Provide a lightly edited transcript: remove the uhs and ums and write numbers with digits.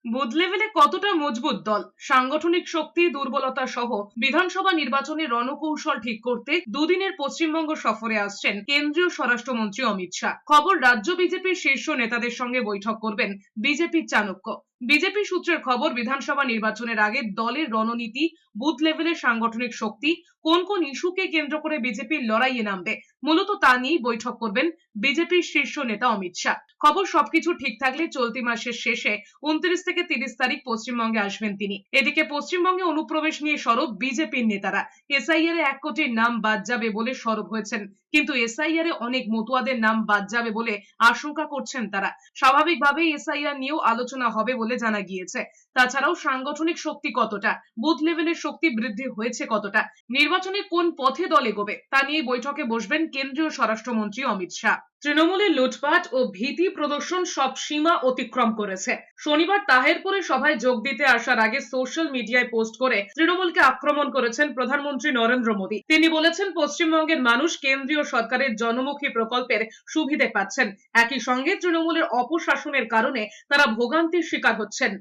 Booth লেভেলে কতটা মজবুত দল, সাংগঠনিক শক্তি, দুর্বলতা সহ বিধানসভা নির্বাচনের রণকৌশল ঠিক করতে দুদিনের পশ্চিমবঙ্গ সফরে আসছেন কেন্দ্রীয় স্বরাষ্ট্রমন্ত্রী অমিত শাহ। খবর, রাজ্য বিজেপির শীর্ষ নেতাদের সঙ্গে বৈঠক করবেন বিজেপির চাণক্য। বিজেপি সূত্রের খবর, বিধানসভা নির্বাচনের আগে দলের রণনীতি, বুথ লেভেলের সাংগঠনিক শক্তি, কোন কোন ইস্যুকে কেন্দ্র করে বিজেপির লড়াইয়ে নামবে, মূলত তা নিয়েই বৈঠক করবেন বিজেপির শীর্ষ নেতা অমিত শাহ। খবর, সবকিছু ঠিক থাকলে চলতি মাসের শেষে 29 থেকে 30 তারিখ পশ্চিমবঙ্গে আসবেন তিনি। এদিকে পশ্চিমবঙ্গে অনুপ্রবেশ নিয়ে সরব বিজেপির নেতারা। এসআইআর এ 1 কোটির নাম বাদ যাবে বলে সরব হয়েছেন, কিন্তু এসআইআর এ অনেক মতুয়াদের নাম বাদ যাবে বলে আশঙ্কা করছেন তারা। স্বাভাবিকভাবেই এসআইআর নিয়েও আলোচনা হবে বলে জানা গিয়েছে। তাছাড়াও সাংগঠনিক শক্তি কতটা, বুথ লেভেলের শক্তি বৃদ্ধি হয়েছে কতটা, নির্বাচনে কোন পথে দল এগোবে, তা নিয়ে বৈঠকে বসবেন কেন্দ্রীয় স্বরাষ্ট্রমন্ত্রী অমিত শাহ। তৃণমূলের লুটপাট ও ভীতি প্রদর্শন সব সীমা অতিক্রম করেছে। শনিবার তাহেরপুরে সভায় যোগ দিতে আসার আগে সোশ্যাল মিডিয়ায় পোস্ট করে তৃণমূলকে আক্রমণ করেছেন প্রধানমন্ত্রী নরেন্দ্র মোদী। তিনি বলেছেন, পশ্চিমবঙ্গের মানুষ কেন্দ্রীয় সরকারের জনমুখী প্রকল্পের সুবিধে পাচ্ছেন, একই সঙ্গে তৃণমূলের অপশাসনের কারণে তারা ভোগান্তির শিকার হচ্ছেন।